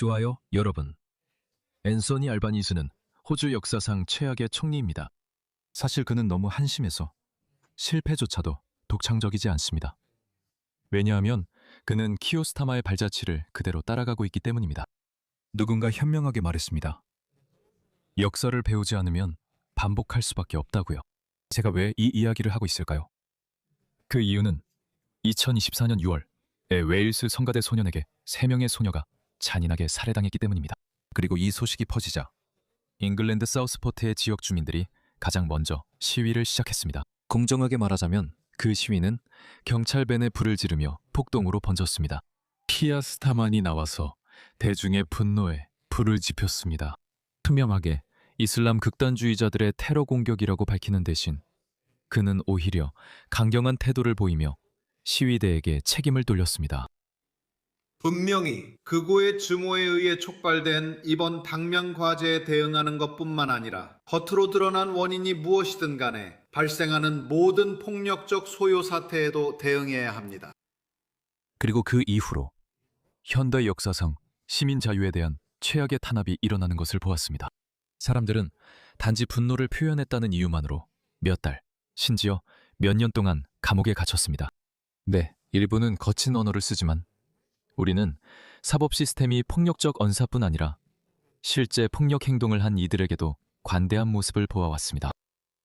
좋아요, 여러분. 앤서니 알바니즈는 호주 역사상 최악의 총리입니다. 사실 그는 너무 한심해서 실패조차도 독창적이지 않습니다. 왜냐하면 그는 키오스타마의 발자취를 그대로 따라가고 있기 때문입니다. 누군가 현명하게 말했습니다. 역사를 배우지 않으면 반복할 수밖에 없다고요. 제가 왜 이 이야기를 하고 있을까요? 그 이유는 2024년 6월에 웨일스 성가대 소년에게 3명의 소녀가 잔인하게 살해당했기 때문입니다. 그리고 이 소식이 퍼지자 잉글랜드 사우스포트의 지역 주민들이 가장 먼저 시위를 시작했습니다. 공정하게 말하자면 그 시위는 경찰밴에 불을 지르며 폭동으로 번졌습니다. 키아 스타만이 나와서 대중의 분노에 불을 지폈습니다. 투명하게 이슬람 극단주의자들의 테러 공격이라고 밝히는 대신 그는 오히려 강경한 태도를 보이며 시위대에게 책임을 돌렸습니다. 분명히 극우의 증오에 의해 촉발된 이번 당면 과제에 대응하는 것뿐만 아니라 겉으로 드러난 원인이 무엇이든 간에 발생하는 모든 폭력적 소요 사태에도 대응해야 합니다. 그리고 그 이후로 현대 역사상 시민 자유에 대한 최악의 탄압이 일어나는 것을 보았습니다. 사람들은 단지 분노를 표현했다는 이유만으로 몇 달, 심지어 몇 년 동안 감옥에 갇혔습니다. 네, 일부는 거친 언어를 쓰지만 우리는 사법 시스템이 폭력적 언사뿐 아니라 실제 폭력 행동을 한 이들에게도 관대한 모습을 보아왔습니다.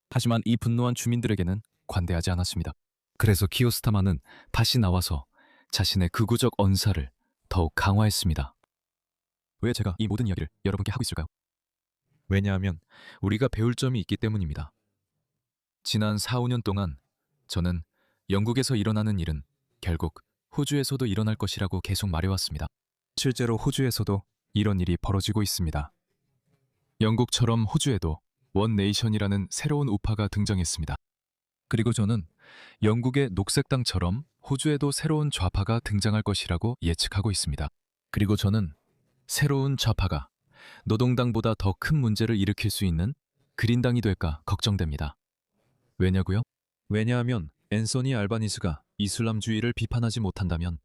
하지만 이 분노한 주민들에게는 관대하지 않았습니다. 그래서 키오스타마는 다시 나와서 자신의 극우적 언사를 더욱 강화했습니다. 왜 제가 이 모든 이야기를 여러분께 하고 있을까요? 왜냐하면 우리가 배울 점이 있기 때문입니다. 지난 4, 5년 동안 저는 영국에서 일어나는 일은 결국 호주에서도 일어날 것이라고 계속 말해왔습니다. 실제로 호주에서도 이런 일이 벌어지고 있습니다. 영국처럼 호주에도 원 네이션이라는 새로운 우파가 등장했습니다. 그리고 저는 영국의 녹색당처럼 호주에도 새로운 좌파가 등장할 것이라고 예측하고 있습니다. 그리고 저는 새로운 좌파가 노동당보다 더 큰 문제를 일으킬 수 있는 그린당이 될까 걱정됩니다. 왜냐고요? 왜냐하면 앤서니 알바니즈가 이슬람주의를 비판하지 못한다면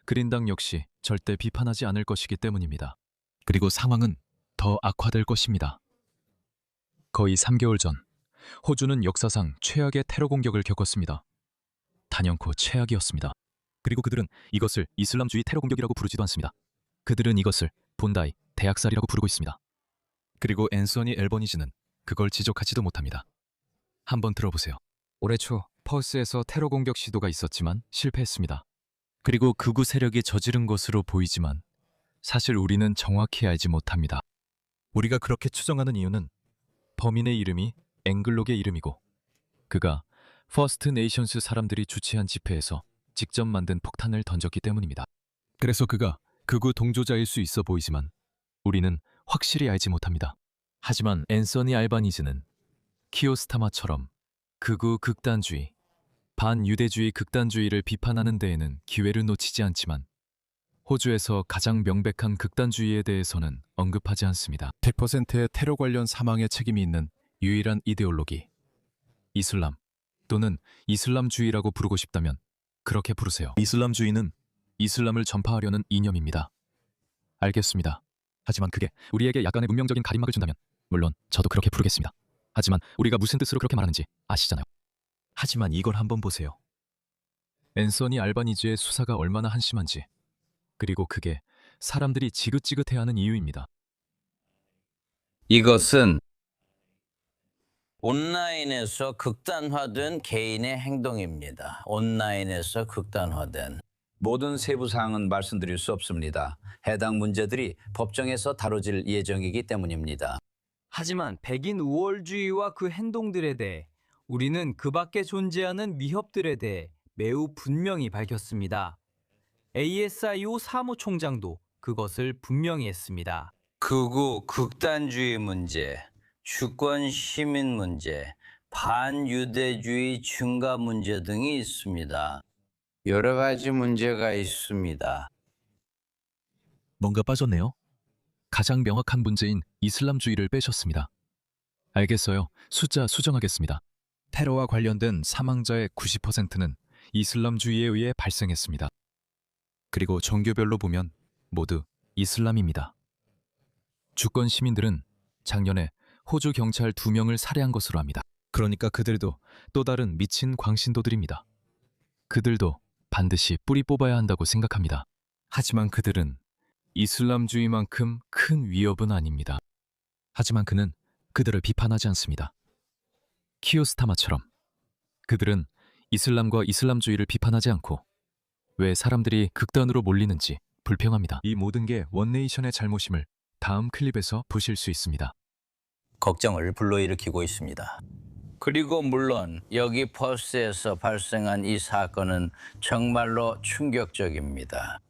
그린당 역시 절대 비판하지 않을 것이기 때문입니다. 그리고 상황은 더 악화될 것입니다. 거의 3개월 전 호주는 역사상 최악의 테러 공격을 겪었습니다. 단연코 최악이었습니다. 그리고 그들은 이것을 이슬람주의 테러 공격이라고 부르지도 않습니다. 그들은 이것을 본다이, 대학살이라고 부르고 있습니다. 그리고 앤서니 알바니즈는 그걸 지적하지도 못합니다. 한번 들어보세요. 올해 초 퍼스에서 테러 공격 시도가 있었지만 실패했습니다. 그리고 극우 세력이 저지른 것으로 보이지만 사실 우리는 정확히 알지 못합니다. 우리가 그렇게 추정하는 이유는 범인의 이름이 앵글록의 이름이고 그가 퍼스트 네이션스 사람들이 주최한 집회에서 직접 만든 폭탄을 던졌기 때문입니다. 그래서 그가 극우 동조자일 수 있어 보이지만 우리는 확실히 알지 못합니다. 하지만 앤서니 알바니즈는 키오스타마처럼 극우 극단주의, 반유대주의 극단주의를 비판하는 데에는 기회를 놓치지 않지만 호주에서 가장 명백한 극단주의에 대해서는 언급하지 않습니다. 100%의 테러 관련 사망의 책임이 있는 유일한 이데올로기, 이슬람 또는 이슬람주의라고 부르고 싶다면 그렇게 부르세요. 이슬람주의는 이슬람을 전파하려는 이념입니다. 알겠습니다. 하지만 그게 우리에게 약간의 문명적인 가림막을 준다면 물론 저도 그렇게 부르겠습니다. 하지만 우리가 무슨 뜻으로 그렇게 말하는지 아시잖아요. 하지만 이걸 한번 보세요. 앤서니 알바니즈의 수사가 얼마나 한심한지, 그리고 그게 사람들이 지긋지긋해하는 이유입니다. 이것은 온라인에서 극단화된 개인의 행동입니다. 온라인에서 극단화된. 모든 세부 사항은 말씀드릴 수 없습니다. 해당 문제들이 법정에서 다뤄질 예정이기 때문입니다. 하지만 백인 우월주의와 그 행동들에 대해 우리는 그 밖에 존재하는 위협들에 대해 매우 분명히 밝혔습니다. ASIO 사무총장도 그것을 분명히 했습니다. 극우 극단주의 문제, 주권 시민 문제, 반유대주의 증가 문제 등이 있습니다. 여러 가지 문제가 있습니다. 뭔가 빠졌네요. 가장 명확한 문제인 이슬람주의를 빼셨습니다. 알겠어요. 숫자 수정하겠습니다. 테러와 관련된 사망자의 90%는 이슬람주의에 의해 발생했습니다. 그리고 종교별로 보면 모두 이슬람입니다. 주권 시민들은 작년에 호주 경찰 2명을 살해한 것으로 합니다. 그러니까 그들도 또 다른 미친 광신도들입니다. 그들도 반드시 뿌리 뽑아야 한다고 생각합니다. 하지만 그들은 이슬람주의만큼 큰 위협은 아닙니다. 하지만 그는 그들을 비판하지 않습니다. 키오스타마처럼 그들은 이슬람과 이슬람주의를 비판하지 않고 왜 사람들이 극단으로 몰리는지 불평합니다. 이 모든 게 원네이션의 잘못임을 다음 클립에서 보실 수 있습니다. 걱정을 불러일으키고 있습니다. 그리고 물론 여기 퍼스에서 발생한 이 사건은 정말로 충격적입니다.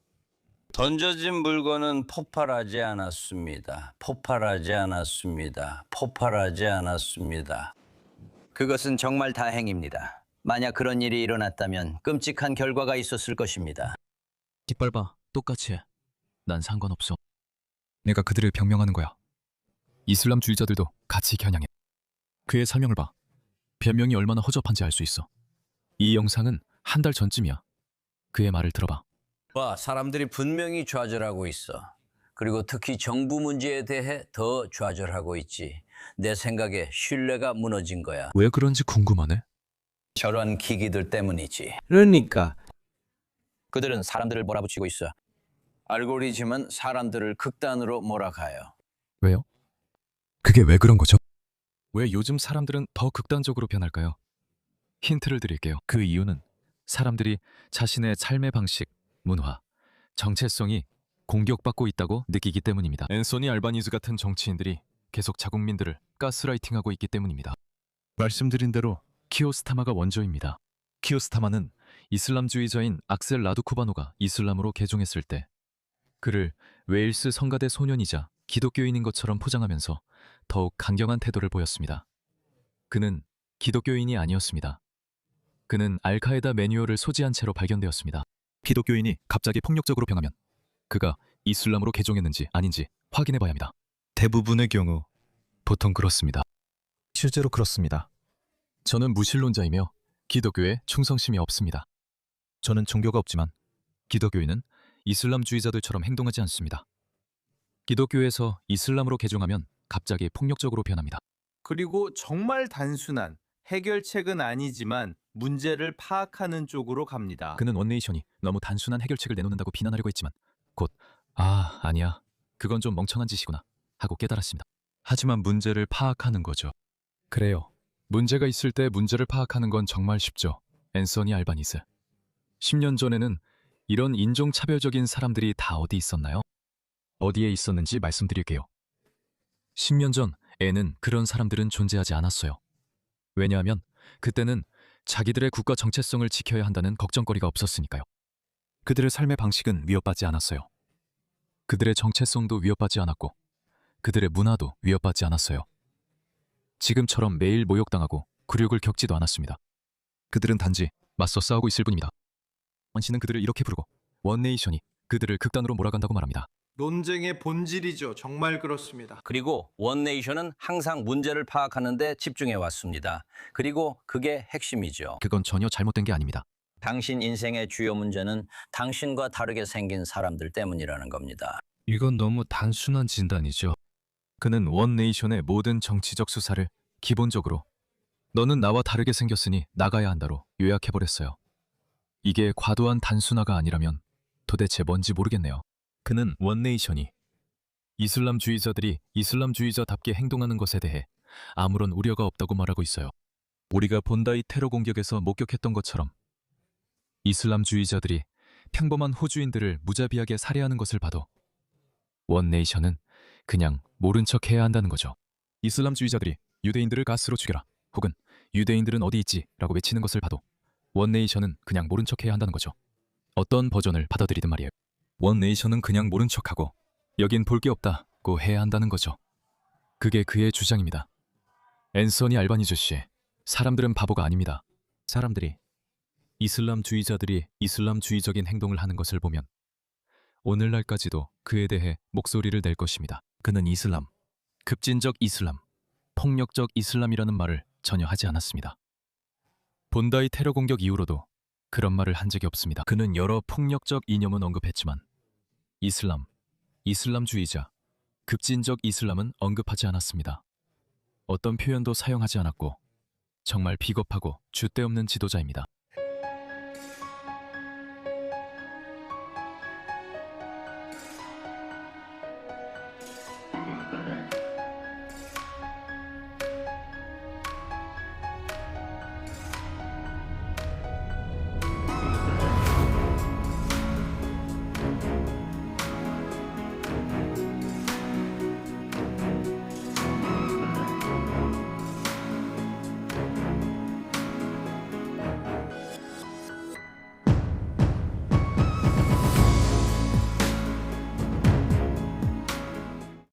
던져진 물건은 폭발하지 않았습니다. 폭발하지 않았습니다. 폭발하지 않았습니다. 그것은 정말 다행입니다. 만약 그런 일이 일어났다면 끔찍한 결과가 있었을 것입니다. 깃발 봐. 똑같이 해. 난 상관없어. 내가 그들을 병명하는 거야. 이슬람주의자들도 같이 겨냥해. 그의 설명을 봐. 변명이 얼마나 허접한지 알 수 있어. 이 영상은 한 달 전쯤이야. 그의 말을 들어봐. 와, 사람들이 분명히 좌절하고 있어. 그리고 특히 정부 문제에 대해 더 좌절하고 있지. 내 생각에 신뢰가 무너진 거야. 왜 그런지 궁금하네. 저런 기기들 때문이지. 그러니까 그들은 사람들을 몰아붙이고 있어. 알고리즘은 사람들을 극단으로 몰아가요. 왜요? 그게 왜 그런 거죠? 왜 요즘 사람들은 더 극단적으로 변할까요? 힌트를 드릴게요. 그 이유는 사람들이 자신의 삶의 방식, 문화, 정체성이 공격받고 있다고 느끼기 때문입니다. 앤소니 알바니즈 같은 정치인들이 계속 자국민들을 가스라이팅하고 있기 때문입니다. 말씀드린 대로 키오스타마가 원조입니다. 키오스타마는 이슬람주의자인 악셀 라두쿠바노가 이슬람으로 개종했을 때 그를 웨일스 성가대 소년이자 기독교인인 것처럼 포장하면서 더욱 강경한 태도를 보였습니다. 그는 기독교인이 아니었습니다. 그는 알카에다 매뉴얼을 소지한 채로 발견되었습니다. 기독교인이 갑자기 폭력적으로 변하면 그가 이슬람으로 개종했는지 아닌지 확인해 봐야 합니다. 대부분의 경우 보통 그렇습니다. 실제로 그렇습니다. 저는 무신론자이며 기독교에 충성심이 없습니다. 저는 종교가 없지만 기독교인은 이슬람주의자들처럼 행동하지 않습니다. 기독교에서 이슬람으로 개종하면 갑자기 폭력적으로 변합니다. 그리고 정말 단순한 해결책은 아니지만 문제를 파악하는 쪽으로 갑니다. 그는 원네이션이 너무 단순한 해결책을 내놓는다고 비난하려고 했지만 곧 아니야. 그건 좀 멍청한 짓이구나 하고 깨달았습니다. 하지만 문제를 파악하는 거죠. 그래요. 문제가 있을 때 문제를 파악하는 건 정말 쉽죠. 앤서니 알바니즈. 10년 전에는 이런 인종차별적인 사람들이 다 어디 있었나요? 어디에 있었는지 말씀드릴게요. 10년 전 애는 그런 사람들은 존재하지 않았어요. 왜냐하면 그때는 자기들의 국가 정체성을 지켜야 한다는 걱정거리가 없었으니까요. 그들의 삶의 방식은 위협받지 않았어요. 그들의 정체성도 위협받지 않았고 그들의 문화도 위협받지 않았어요. 지금처럼 매일 모욕당하고 굴욕을 겪지도 않았습니다. 그들은 단지 맞서 싸우고 있을 뿐입니다. 원씨는 그들을 이렇게 부르고 원네이션이 그들을 극단으로 몰아간다고 말합니다. 논쟁의 본질이죠. 정말 그렇습니다. 그리고 원네이션은 항상 문제를 파악하는 데 집중해 왔습니다. 그리고 그게 핵심이죠. 그건 전혀 잘못된 게 아닙니다. 당신 인생의 주요 문제는 당신과 다르게 생긴 사람들 때문이라는 겁니다. 이건 너무 단순한 진단이죠. 그는 원네이션의 모든 정치적 수사를 기본적으로 너는 나와 다르게 생겼으니 나가야 한다로 요약해버렸어요. 이게 과도한 단순화가 아니라면 도대체 뭔지 모르겠네요. 그는 원네이션이 이슬람주의자들이 이슬람주의자답게 행동하는 것에 대해 아무런 우려가 없다고 말하고 있어요. 우리가 본다이 테러 공격에서 목격했던 것처럼 이슬람주의자들이 평범한 호주인들을 무자비하게 살해하는 것을 봐도 원네이션은 그냥 모른 척 해야 한다는 거죠. 이슬람주의자들이 유대인들을 가스로 죽여라 혹은 유대인들은 어디 있지 라고 외치는 것을 봐도 원네이션은 그냥 모른 척 해야 한다는 거죠. 어떤 버전을 받아들이든 말이에요. 원네이션은 그냥 모른 척하고 여긴 볼 게 없다고 해야 한다는 거죠. 그게 그의 주장입니다. 앤서니 알바니즈 씨, 사람들은 바보가 아닙니다. 사람들이 이슬람주의자들이 이슬람주의적인 행동을 하는 것을 보면 오늘날까지도 그에 대해 목소리를 낼 것입니다. 그는 이슬람, 급진적 이슬람, 폭력적 이슬람이라는 말을 전혀 하지 않았습니다. 본다이 테러 공격 이후로도 그런 말을 한 적이 없습니다. 그는 여러 폭력적 이념은 언급했지만 이슬람, 이슬람주의자, 급진적 이슬람은 언급하지 않았습니다. 어떤 표현도 사용하지 않았고 정말 비겁하고 줏대없는 지도자입니다.